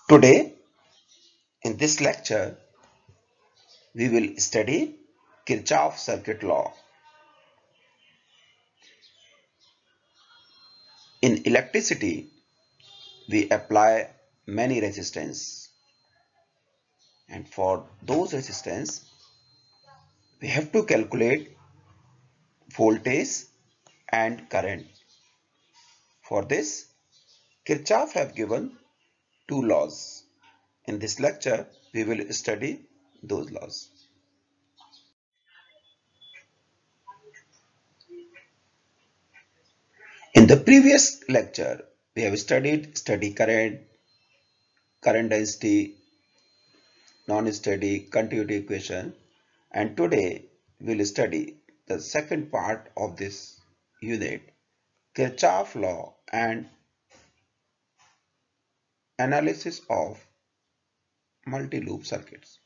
Today, in this lecture, we will study Kirchhoff circuit law. In electricity, we apply many resistance, and for those resistance, we have to calculate voltage and current. For this, Kirchhoff have given two laws. In this lecture, we will study those laws. In the previous lecture, we have studied steady current, current density, non-steady continuity equation, and today we will study the second part of this unit, Kirchhoff law and analysis of multi-loop circuits.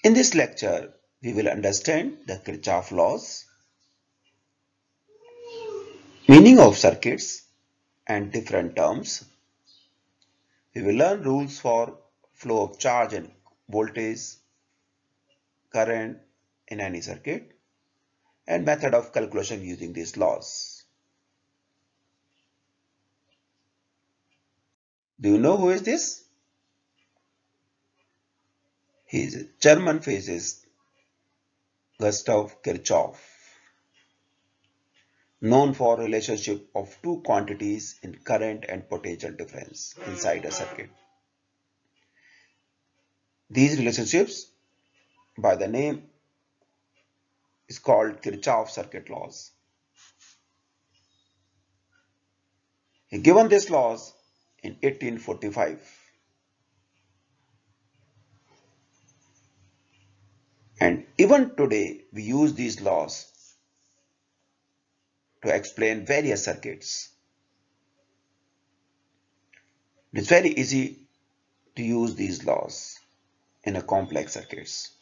In this lecture, we will understand the Kirchhoff laws, meaning of circuits and different terms. We will learn rules for flow of charge and voltage, current in any circuit, and method of calculation using these laws. Do you know who is this? He is a German physicist, Gustav Kirchhoff, known for relationship of two quantities in current and potential difference inside a circuit. These relationships by the name is called Kirchhoff circuit laws. He given these laws in 1845. And even today we use these laws to explain various circuits. It's very easy to use these laws in a complex circuits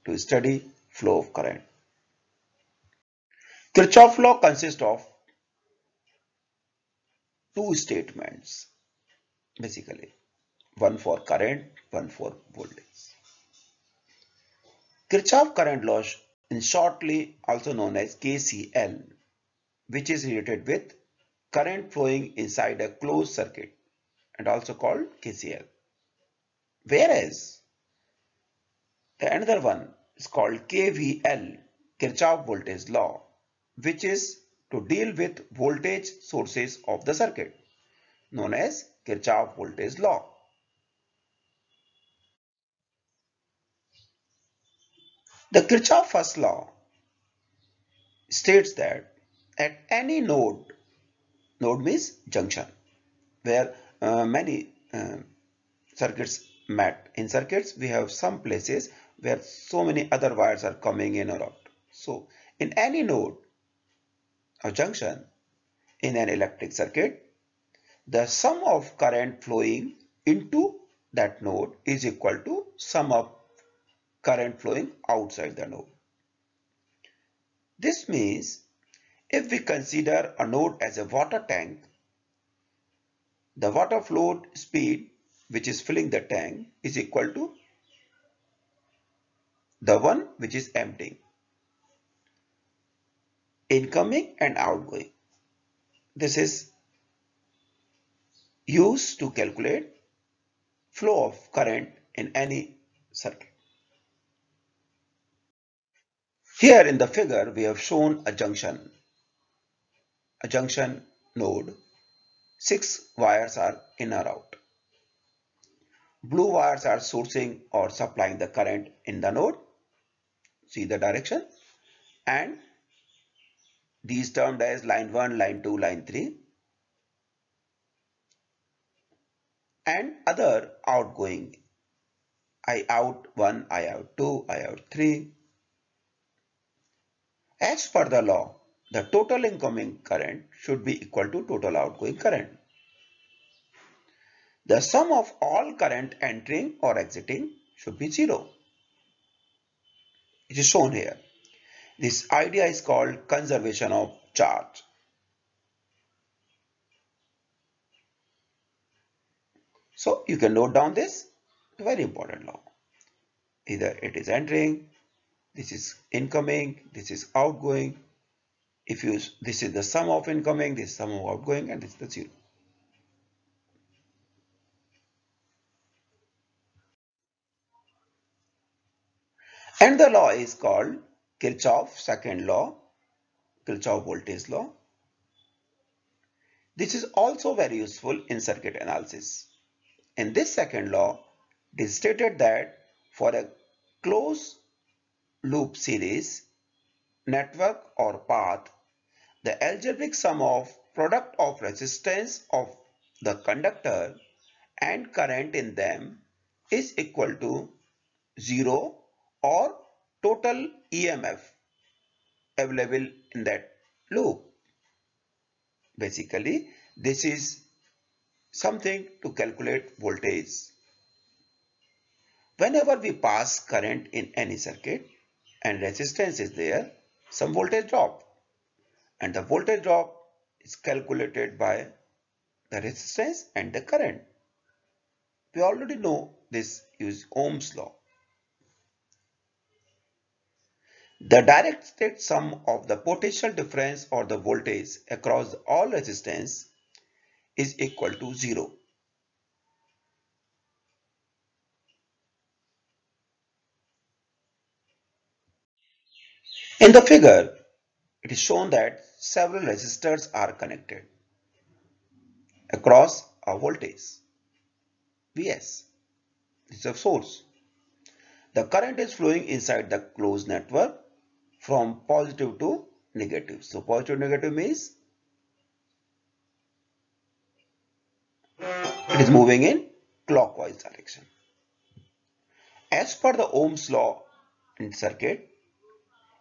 to study flow of current. Kirchhoff law consists of two statements, basically, one for current, one for voltage. Kirchhoff current law in shortly also known as KCL, which is related with current flowing inside a closed circuit and also called KCL. Whereas the another one is called KVL, Kirchhoff voltage law, which is to deal with voltage sources of the circuit, known as Kirchhoff voltage law. The Kirchhoff first law states that at any node means junction, where many circuits met. In circuits, we have some places where so many other wires are coming in or out. So, in any node or junction in an electric circuit, the sum of current flowing into that node is equal to sum of current flowing outside the node. This means if we consider a node as a water tank, the water flow speed which is filling the tank is equal to the one which is emptying, incoming and outgoing. This is used to calculate flow of current in any circuit. Here in the figure we have shown a junction node. 6 wires are in or out. Blue wires are sourcing or supplying the current in the node. See the direction. And these termed as line 1, line 2, line 3. And other outgoing. I out 1, I out 2, I out 3. As per the law, the total incoming current should be equal to total outgoing current. The sum of all current entering or exiting should be 0. It is shown here. This idea is called conservation of charge. So you can note down this very important law. Either it is entering, this is incoming, this is outgoing. If you this is the sum of incoming, this is sum of outgoing, and this is the zero. And the law is called Kirchhoff second law, Kirchhoff voltage law. This is also very useful in circuit analysis. In this second law, it is stated that for a closed loop series, network or path, the algebraic sum of product of resistance of the conductor and current in them is equal to 0 or total EMF available in that loop. Basically, this is something to calculate voltage. Whenever we pass current in any circuit and resistance is there, some voltage drop, and the voltage drop is calculated by the resistance and the current. We already know this is Ohm's law. The direct sum of the potential difference or the voltage across all resistance is equal to 0. In the figure, it is shown that several resistors are connected across a voltage Vs. This is a source. The current is flowing inside the closed network from positive to negative. So positive negative means it is moving in clockwise direction. As per the Ohm's law in circuit,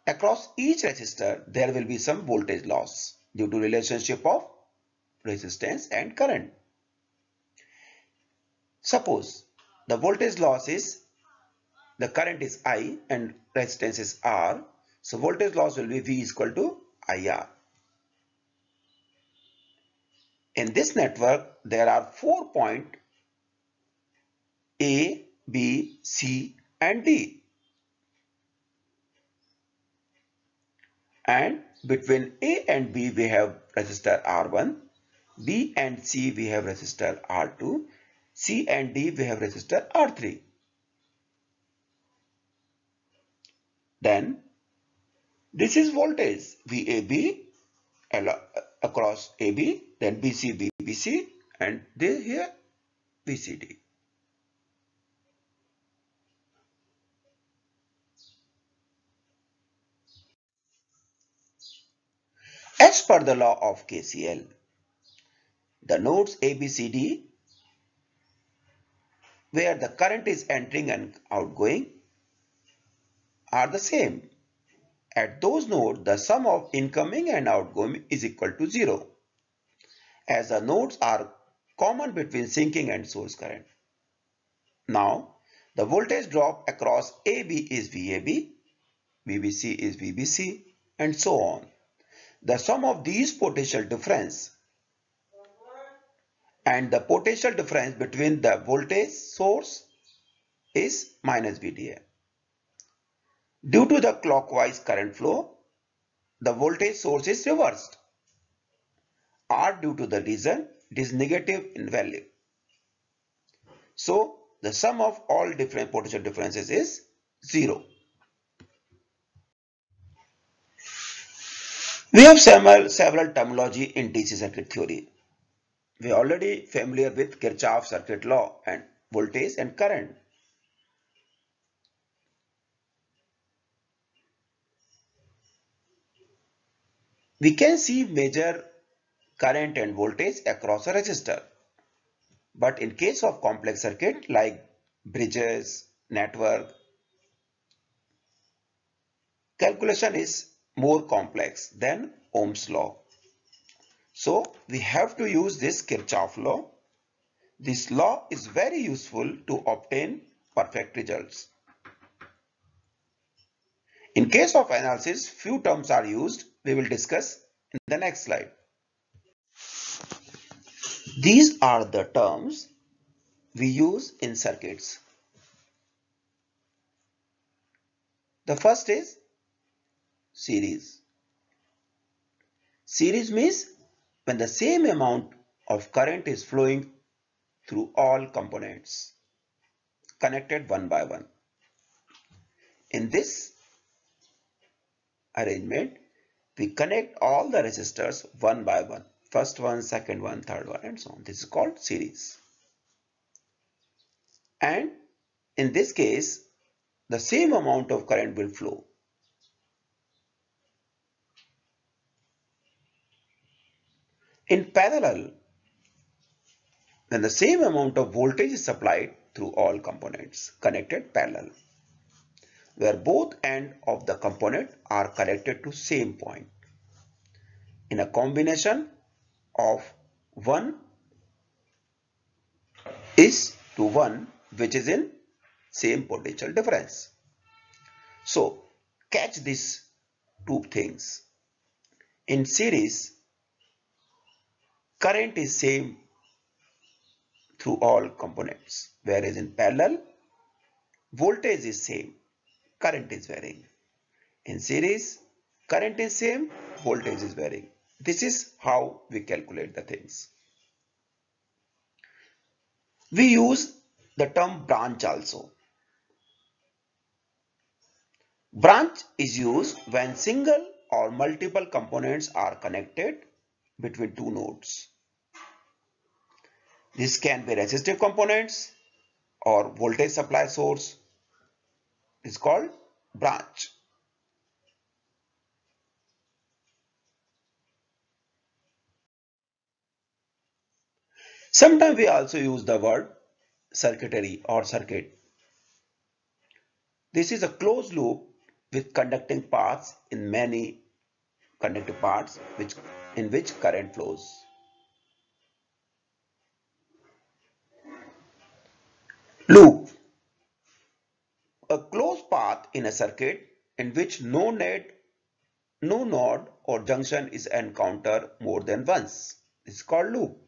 across each resistor there will be some voltage loss due to relationship of resistance and current. Suppose the voltage loss is, the current is I and resistance is R. So voltage loss will be V is equal to IR. In this network, there are 4 points A, B, C and D. And between A and B we have resistor R1, B and C we have resistor R2, C and D we have resistor R3. Then this is voltage VAB across AB, then BC, BBC, and this here BCD. As per the law of KCL, the nodes ABCD where the current is entering and outgoing are the same. At those nodes, the sum of incoming and outgoing is equal to 0, as the nodes are common between sinking and source current. Now, the voltage drop across AB is VAB, BBC is VBC, and so on. The sum of these potential difference and the potential difference between the voltage source is minus VDA. Due to the clockwise current flow, the voltage source is reversed. R due to the reason it is negative in value. So the sum of all different potential differences is 0. We have several terminology in DC circuit theory. We are already familiar with Kirchhoff circuit law and voltage and current. We can see measure current and voltage across a resistor. But in case of complex circuit like bridges, network, calculation is more complex than Ohm's law. So we have to use this Kirchhoff law. This law is very useful to obtain perfect results. In case of analysis, few terms are used. We will discuss in the next slide. These are the terms we use in circuits. The first is series. Series means when the same amount of current is flowing through all components, connected one by one. In this arrangement, we connect all the resistors one by one. First one, second one, third one, and so on. This is called series. And in this case, the same amount of current will flow. In parallel, then the same amount of voltage is supplied through all components connected parallel, where both ends of the component are connected to same point in a combination of 1 is to 1, which is in same potential difference. So catch these two things. In series, current is same through all components, whereas in parallel, voltage is same, current is varying. In series, current is same, voltage is varying. This is how we calculate the things. We use the term branch also. Branch is used when single or multiple components are connected between two nodes. This can be resistive components or voltage supply source. It's called branch. Sometimes we also use the word circuitry or circuit. This is a closed loop with conducting paths in many conductive parts in which current flows. Loop, a closed path in a circuit in which no node or junction is encountered more than once. This is called loop.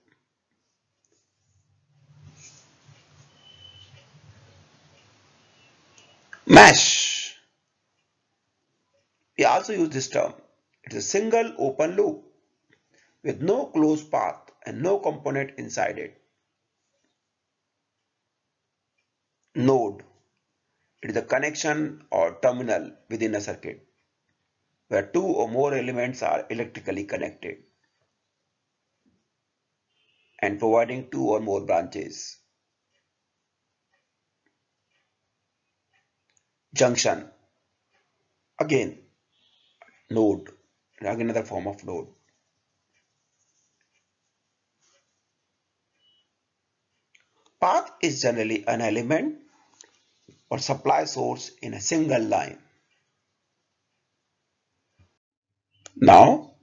Mesh. We also use this term. It is a single open loop with no closed path and no component inside it. Node. It is a connection or terminal within a circuit where two or more elements are electrically connected and providing two or more branches. Junction. Again, node. Again, another form of node. Path is generally an element or supply source in a single line. Now,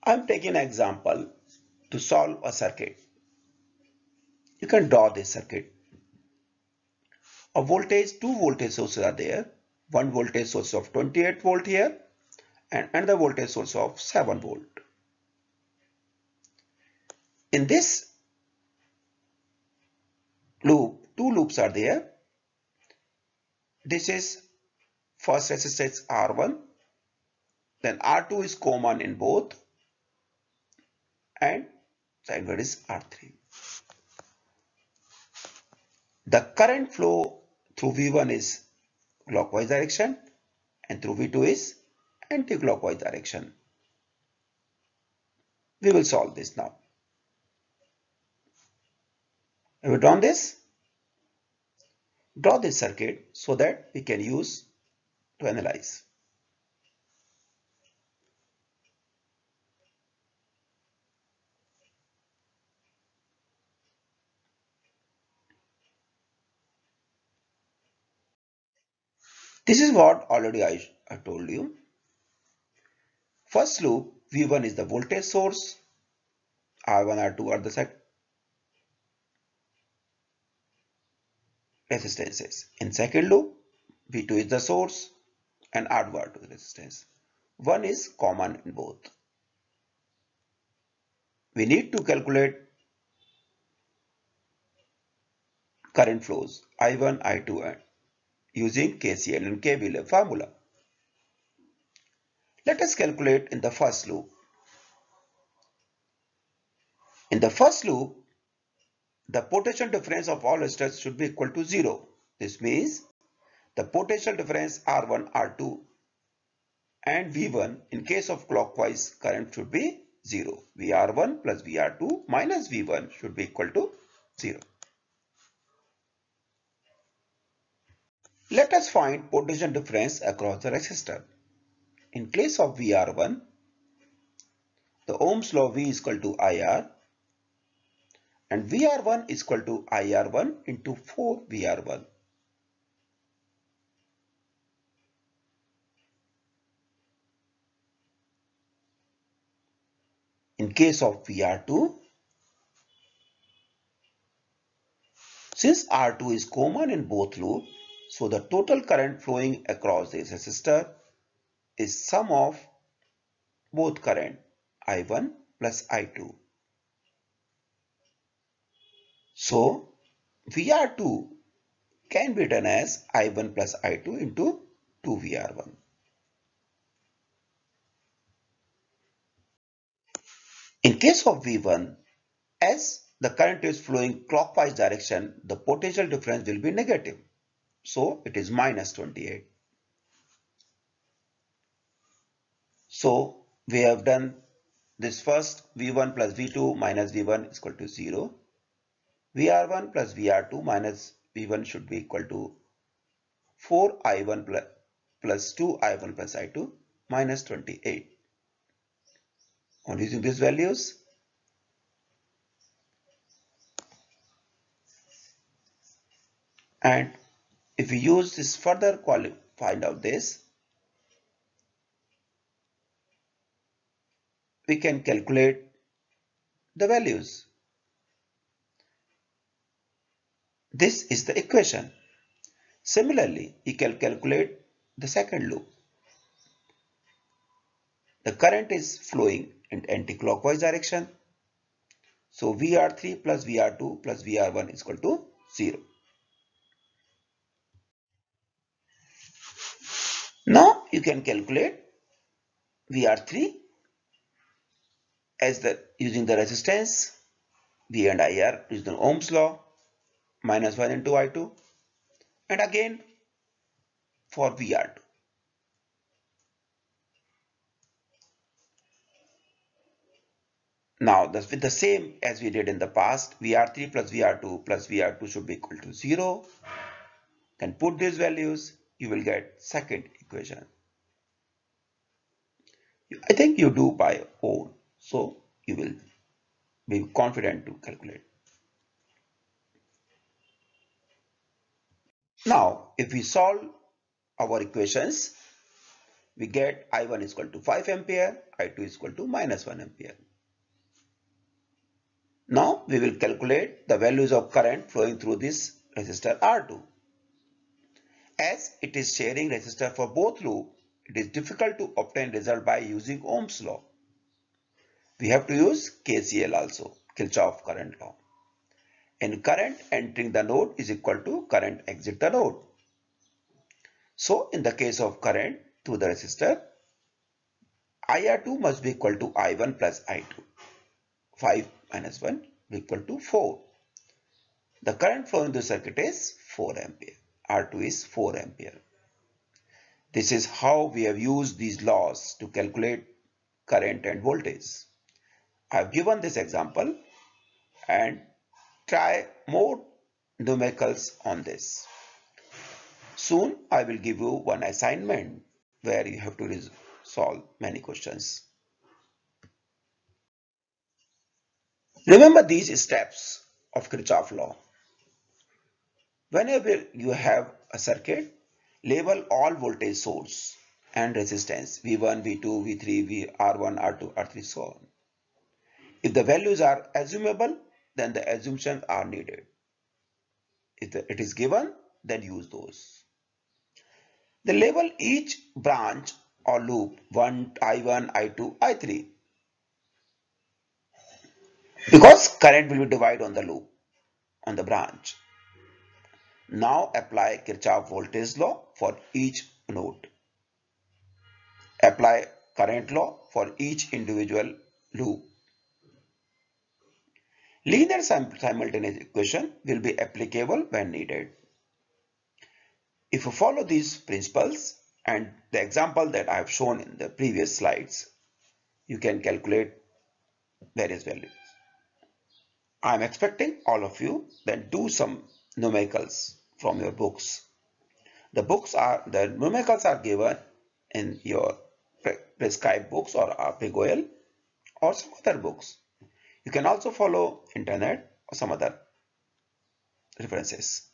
I'm taking an example to solve a circuit. You can draw this circuit. Two voltage sources are there. One voltage source of 28 volt here and another voltage source of 7 volt. In this loop, two loops are there. This is first resistance R1, then R2 is common in both, and second one is R3. The current flow through V1 is clockwise direction and through V2 is anti-clockwise direction. We will solve this now. Have you drawn this? Draw this circuit so that we can use to analyze. This is what already I told you. First loop, V1 is the voltage source, R1, R2 are the resistances. In second loop, V2 is the source, and add wire to the resistance. One is common in both. We need to calculate current flows I1, I2 and using KCL and KVL formula. Let us calculate in the first loop. In the first loop, the potential difference of all resistors should be equal to 0. This means the potential difference R1, R2 and V1 in case of clockwise current should be 0. VR1 plus VR2 minus V1 should be equal to 0. Let us find potential difference across the resistor. In case of VR1, the Ohm's law V is equal to IR and VR1 is equal to IR1 into 4 VR1. In case of VR2, since R2 is common in both loops, so the total current flowing across this resistor is sum of both current I1 plus I2. So VR2 can be written as I1 plus I2 into 2 VR1. In case of V1, as the current is flowing clockwise direction, the potential difference will be negative. So it is minus 28. So we have done this first V1 plus V2 minus V1 is equal to 0. VR1 plus VR2 minus V1 should be equal to 4I1 plus 2I1 plus I2 minus 28. On using these values, and if we use this further find out this, we can calculate the values. This is the equation. Similarly, we can calculate the second loop. The current is flowing in anti-clockwise direction. So VR3 plus VR2 plus VR1 is equal to 0. Now you can calculate VR3 as using the resistance V and IR using the Ohm's law minus 1 into I2, and again for VR2. Now with the same as we did in the past, VR3 plus VR2 should be equal to 0. Then put these values, you will get second equation. I think you do by own, so you will be confident to calculate. Now if we solve our equations, we get I1 is equal to 5 ampere, I2 is equal to minus 1 ampere. Now we will calculate the values of current flowing through this resistor R2. As it is sharing resistor for both loops, it is difficult to obtain result by using Ohm's law. We have to use KCL also, Kirchhoff current law. And current entering the node is equal to current exit the node. So in the case of current through the resistor, IR2 must be equal to I1 plus I2. 5 minus 1 will equal to 4. The current flowing through the circuit is 4 ampere. R2 is 4 ampere. This is how we have used these laws to calculate current and voltage. I have given this example and try more numericals on this. Soon I will give you one assignment where you have to solve many questions. Remember these steps of Kirchhoff law. Whenever you have a circuit, label all voltage source and resistance V1, V2, V3, R1, R2, R3, so on. If the values are assumable, then the assumptions are needed. If it is given, then use those. They label each branch or loop I1, I2, I3 because current will be divided on the loop, on the branch. Now apply Kirchhoff voltage law for each node. Apply current law for each individual loop. Linear simultaneous equation will be applicable when needed. If you follow these principles and the example that I have shown in the previous slides, you can calculate various values. I am expecting all of you then do some numericals from your books. The numericals are given in your prescribed books or PGOL or some other books. You can also follow internet or some other references.